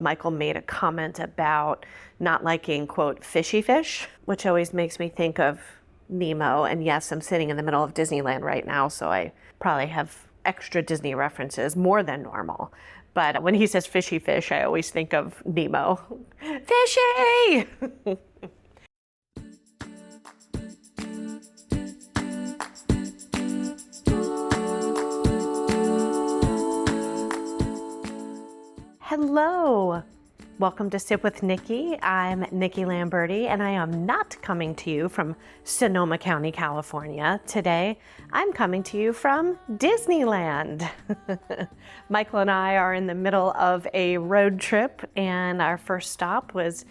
Michael made a comment about not liking, quote, fishy fish, which always makes me think of Nemo. And yes, I'm sitting in the middle of Disneyland right now, so I probably have extra Disney references, more than normal. But when he says fishy fish, I always think of Nemo. Fishy! Hello. Welcome to Sip with Nikki. I'm Nikki Lamberti, and I am not coming to you from Sonoma County, California. Today, I'm coming to you from Disneyland. Michael and I are in the middle of a road trip, and our first stop was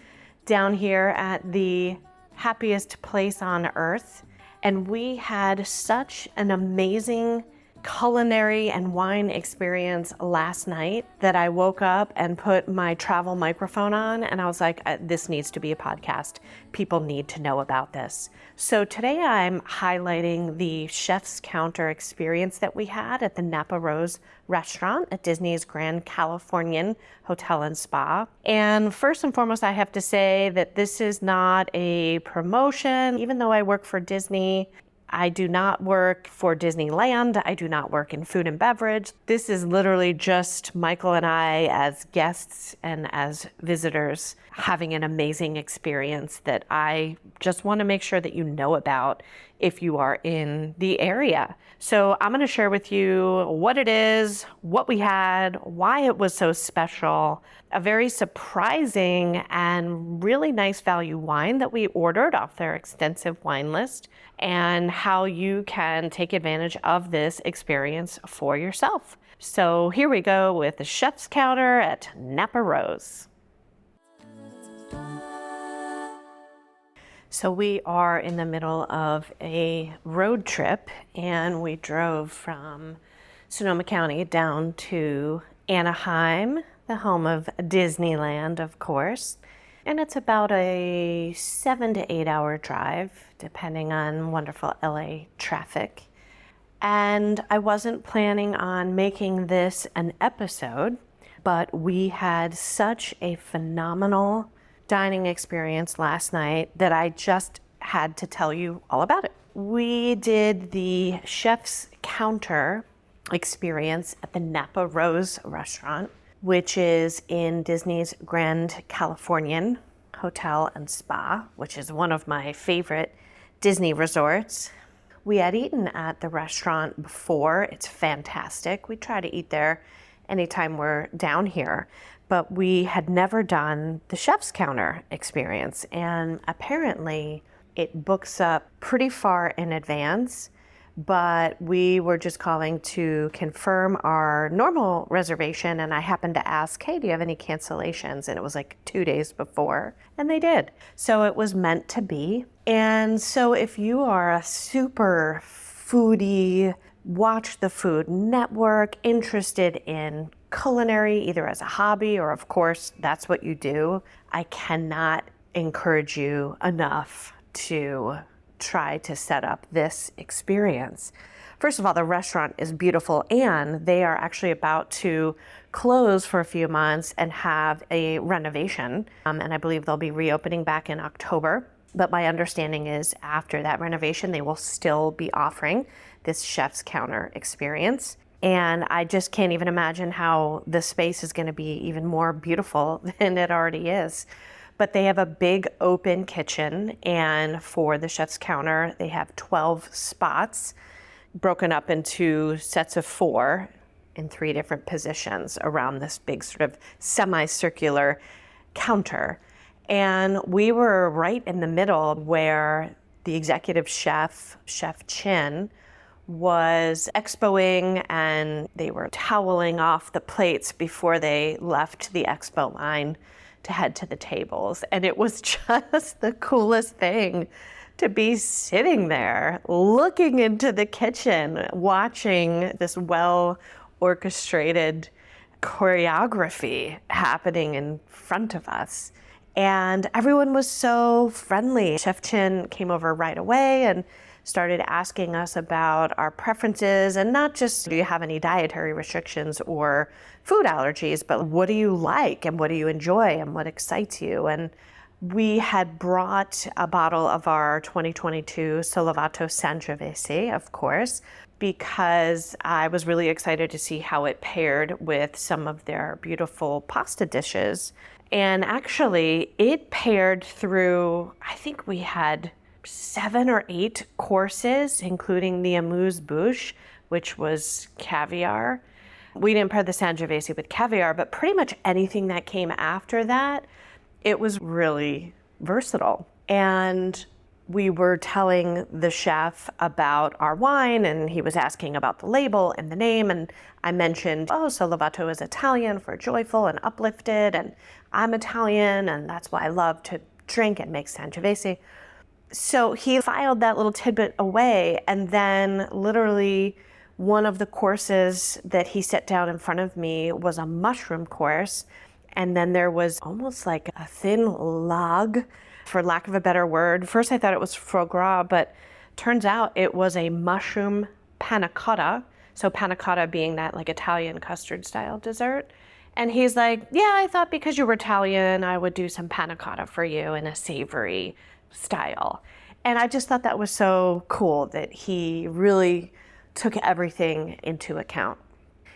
down here at the happiest place on earth. And we had such an amazing culinary and wine experience last night that I woke up and put my travel microphone on, and I was like, this needs to be a podcast. People need to know about this. So today I'm highlighting the chef's counter experience that we had at the Napa Rose Restaurant at Disney's Grand Californian Hotel and Spa. And first and foremost, I have to say that this is not a promotion. Even though I work for Disney, I do not work for Disneyland. I do not work in food and beverage. This is literally just Michael and I as guests and as visitors having an amazing experience that I just want to make sure that you know about if you are in the area. So I'm going to share with you what it is, what we had, why it was so special, a very surprising and really nice value wine that we ordered off their extensive wine list, and how you can take advantage of this experience for yourself. So here we go with the chef's counter at Napa Rose. So we are in the middle of a road trip, and we drove from Sonoma County down to Anaheim, the home of Disneyland, of course. And it's about a 7 to 8 hour drive, depending on wonderful LA traffic. And I wasn't planning on making this an episode, but we had such a phenomenal dining experience last night that I just had to tell you all about it. We did the chef's counter experience at the Napa Rose Restaurant, which is in Disney's Grand Californian Hotel and Spa, which is one of my favorite Disney resorts. We had eaten at the restaurant before. It's fantastic. We try to eat there anytime we're down here, but we had never done the chef's counter experience. And apparently it books up pretty far in advance, but we were just calling to confirm our normal reservation, and I happened to ask, hey, do you have any cancellations? And it was like 2 days before, and they did. So it was meant to be. And so if you are a super foodie, watch the Food Network, interested in culinary, either as a hobby or of course that's what you do, I cannot encourage you enough to try to set up this experience. First of all, the restaurant is beautiful, and they are actually about to close for a few months and have a renovation. And I believe they'll be reopening back in October. But my understanding is after that renovation, they will still be offering this chef's counter experience. And I just can't even imagine how the space is going to be even more beautiful than it already is. But they have a big open kitchen, and for the chef's counter, they have 12 spots broken up into sets of 4 in 3 different positions around this big sort of semicircular counter. And we were right in the middle where the executive chef, Chef Chin, was expoing, and they were toweling off the plates before they left the expo line to head to the tables. And it was just the coolest thing to be sitting there looking into the kitchen, watching this well orchestrated choreography happening in front of us. And everyone was so friendly. Chef Chin came over right away and started asking us about our preferences, and not just do you have any dietary restrictions or food allergies, but what do you like and what do you enjoy and what excites you. And we had brought a bottle of our 2022 Solvato Sangiovese, of course, because I was really excited to see how it paired with some of their beautiful pasta dishes. And actually, it paired through, I think we had 7 or 8 courses, including the amuse-bouche, which was caviar. We didn't pair the Sangiovese with caviar, but pretty much anything that came after that, it was really versatile. And we were telling the chef about our wine, and he was asking about the label and the name, and I mentioned, Solvato is Italian for joyful and uplifted, and I'm Italian, and that's why I love to drink and make Sangiovese. So he filed that little tidbit away, and then literally one of the courses that he set down in front of me was a mushroom course, and then there was almost like a thin log, for lack of a better word. First I thought it was foie gras, but turns out it was a mushroom panna cotta. So panna cotta being that like Italian custard style dessert. And he's like, yeah, I thought because you were Italian, I would do some panna cotta for you in a savory style. And I just thought that was so cool that he really took everything into account.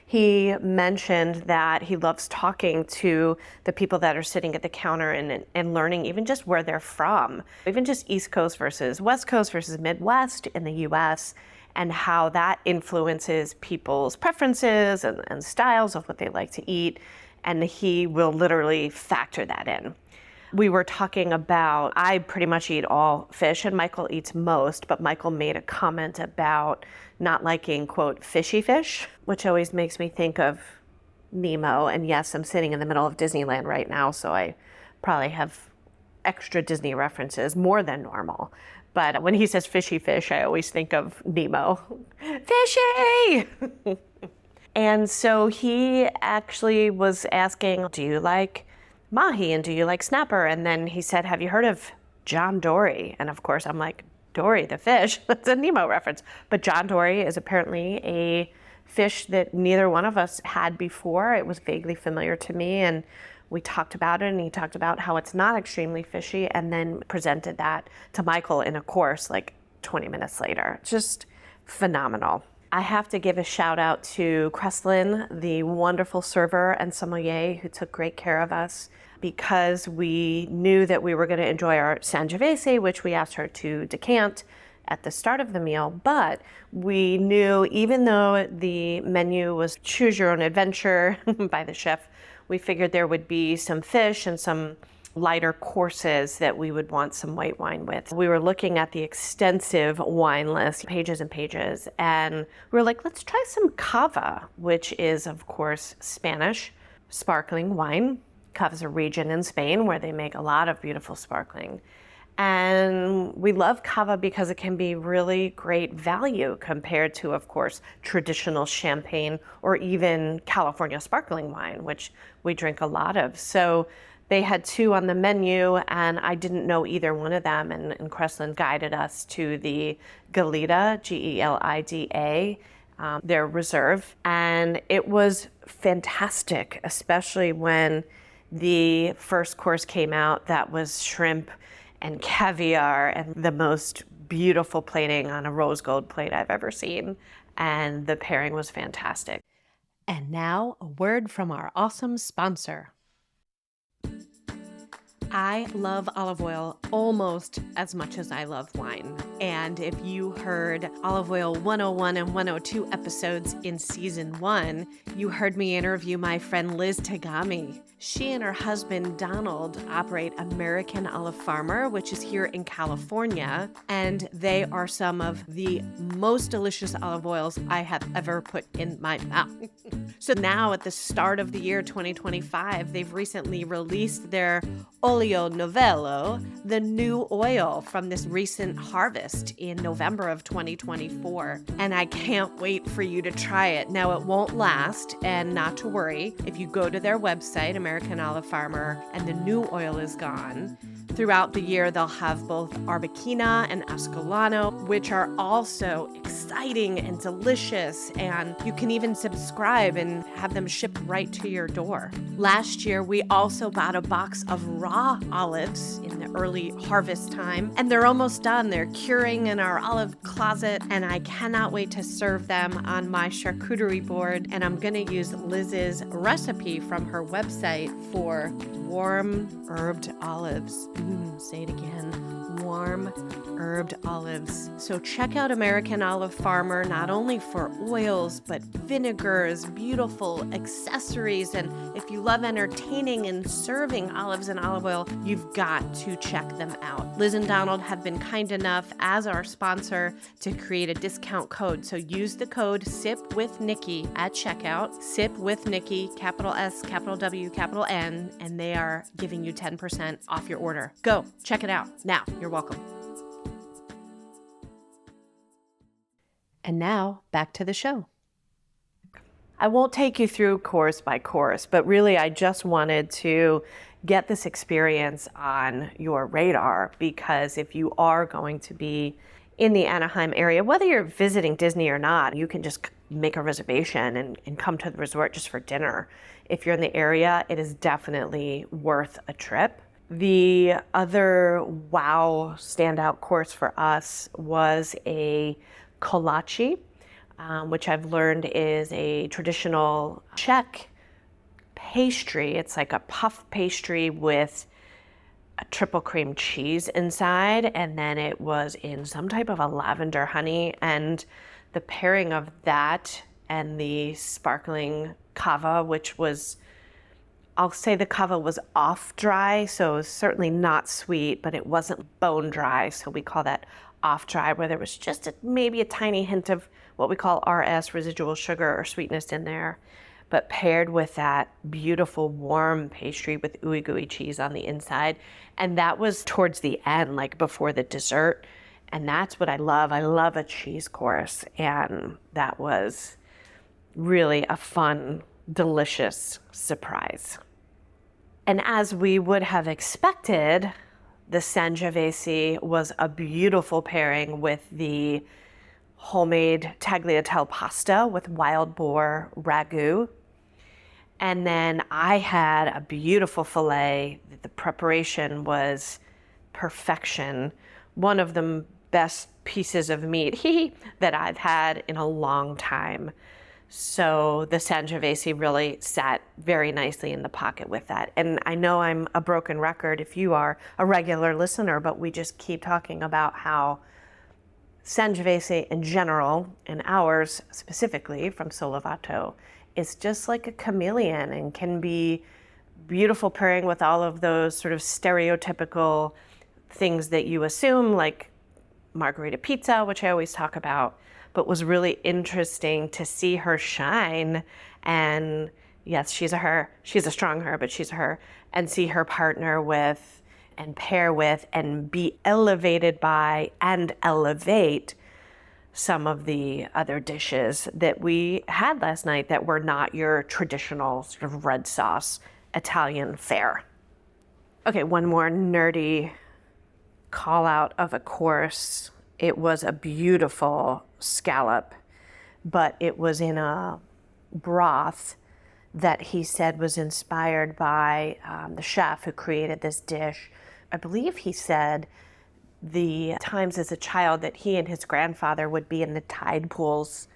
He mentioned that he loves talking to the people that are sitting at the counter and learning even just where they're from, even just East Coast versus West Coast versus Midwest in the US, and how that influences people's preferences and styles of what they like to eat. And he will literally factor that in. We were talking about, I pretty much eat all fish and Michael eats most, but Michael made a comment about not liking, quote, fishy fish, which always makes me think of Nemo. And yes, I'm sitting in the middle of Disneyland right now, so I probably have extra Disney references, more than normal. But when he says fishy fish, I always think of Nemo. Fishy! And so he actually was asking, do you like mahi and do you like snapper? And then he said, have you heard of John Dory? And of course I'm like, Dory the fish? That's a Nemo reference. But John Dory is apparently a fish that neither one of us had before. It was vaguely familiar to me, and we talked about it, and he talked about how it's not extremely fishy, and then presented that to Michael in a course like 20 minutes later. Just phenomenal. I have to give a shout out to Kreslin, the wonderful server and sommelier who took great care of us, because we knew that we were going to enjoy our Sangiovese, which we asked her to decant at the start of the meal. But we knew, even though the menu was choose your own adventure by the chef, we figured there would be some fish and some lighter courses that we would want some white wine with. We were looking at the extensive wine list, pages and pages, and we were like, let's try some cava, which is, of course, Spanish sparkling wine. Cava is a region in Spain where they make a lot of beautiful sparkling. And we love cava because it can be really great value compared to, of course, traditional champagne or even California sparkling wine, which we drink a lot of. So they had 2 on the menu, and I didn't know either one of them, and Kreslin guided us to the Gelida, Gelida, their reserve, and it was fantastic, especially when the first course came out. That was shrimp and caviar and the most beautiful plating on a rose gold plate I've ever seen, and the pairing was fantastic. And now, a word from our awesome sponsor. I love olive oil almost as much as I love wine. And if you heard Olive Oil 101 and 102 episodes in season 1, you heard me interview my friend Liz Tagami. She and her husband Donald operate American Olive Farmer, which is here in California, and they are some of the most delicious olive oils I have ever put in my mouth. So now at the start of the year 2025, they've recently released their Olio olio novello, the new oil from this recent harvest in November of 2024. And I can't wait for you to try it. Now, it won't last, and not to worry, if you go to their website, American Olive Farmer, and the new oil is gone, throughout the year, they'll have both Arbequina and Ascolano, which are also exciting and delicious, and you can even subscribe and have them shipped right to your door. Last year, we also bought a box of raw olives in the early harvest time, and they're almost done. They're curing in our olive closet, and I cannot wait to serve them on my charcuterie board, and I'm gonna use Liz's recipe from her website for warm herbed olives. Say it again, warm herbed olives. So check out American Olive Farmer, not only for oils, but vinegars, beautiful accessories. And if you love entertaining and serving olives and olive oil, you've got to check them out. Liz and Donald have been kind enough as our sponsor to create a discount code. So use the code SIPWithNikki at checkout, SIPWithNikki, capital S, capital W, capital N, and they are giving you 10% off your order. Go, check it out. Now, you're welcome. And now, back to the show. I won't take you through course by course, but really I just wanted to get this experience on your radar, because if you are going to be in the Anaheim area, whether you're visiting Disney or not, you can just make a reservation and come to the resort just for dinner. If you're in the area, it is definitely worth a trip. The other wow standout course for us was a kolache, which I've learned is a traditional Czech pastry. It's like a puff pastry with a triple cream cheese inside, and then it was in some type of a lavender honey, and the pairing of that and the sparkling cava, which was, I'll say the cava was off dry, so it was certainly not sweet, but it wasn't bone dry, so we call that off dry, where there was just maybe a tiny hint of what we call RS, residual sugar or sweetness in there, but paired with that beautiful warm pastry with ooey gooey cheese on the inside. And that was towards the end, like before the dessert. And that's what I love. I love a cheese course. And that was really a fun, delicious surprise. And as we would have expected, the Sangiovese was a beautiful pairing with the homemade tagliatelle pasta with wild boar ragu. And then I had a beautiful filet. The preparation was perfection. One of the best pieces of meat that I've had in a long time. So the Sangiovese really sat very nicely in the pocket with that. And I know I'm a broken record if you are a regular listener, but we just keep talking about how Sangiovese in general, and ours specifically from Sollevato, is just like a chameleon and can be beautiful pairing with all of those sort of stereotypical things that you assume, like margherita pizza, which I always talk about, but was really interesting to see her shine. And yes, she's a strong her, but she's a her, and see her partner with and pair with and be elevated by and elevate some of the other dishes that we had last night that were not your traditional sort of red sauce Italian fare. Okay, one more nerdy call out of a course. It was a beautiful scallop, but it was in a broth that he said was inspired by the chef who created this dish. I believe he said the times as a child that he and his grandfather would be in the tide pools.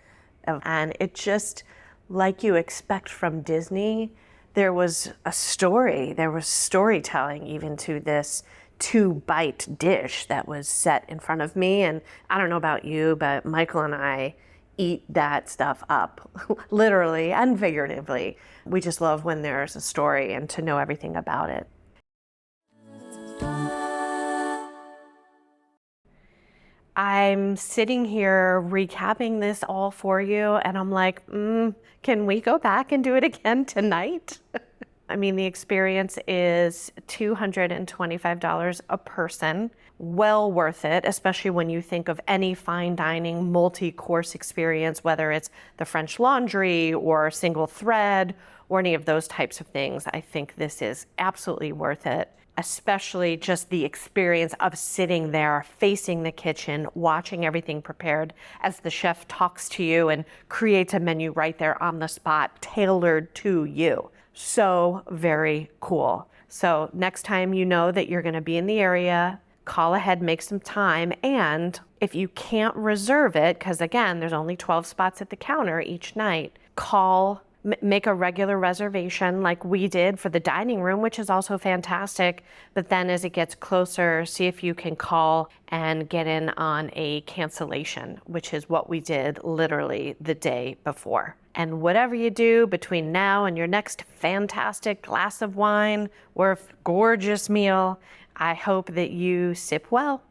And it just, like you expect from Disney, there was a story, there was storytelling even to this 2-bite dish that was set in front of me. And I don't know about you, but Michael and I eat that stuff up, literally and figuratively. We just love when there's a story and to know everything about it. I'm sitting here recapping this all for you, and I'm like, can we go back and do it again tonight? I mean, the experience is $225 a person. Well worth it, especially when you think of any fine dining multi-course experience, whether it's the French Laundry or single thread or any of those types of things. I think this is absolutely worth it, especially just the experience of sitting there, facing the kitchen, watching everything prepared as the chef talks to you and creates a menu right there on the spot, tailored to you. So very cool. So next time you know that you're going to be in the area, call ahead, make some time. And if you can't reserve it, because again, there's only 12 spots at the counter each night, make a regular reservation like we did for the dining room, which is also fantastic. But then as it gets closer, see if you can call and get in on a cancellation, which is what we did literally the day before. And whatever you do between now and your next fantastic glass of wine or gorgeous meal, I hope that you sip well.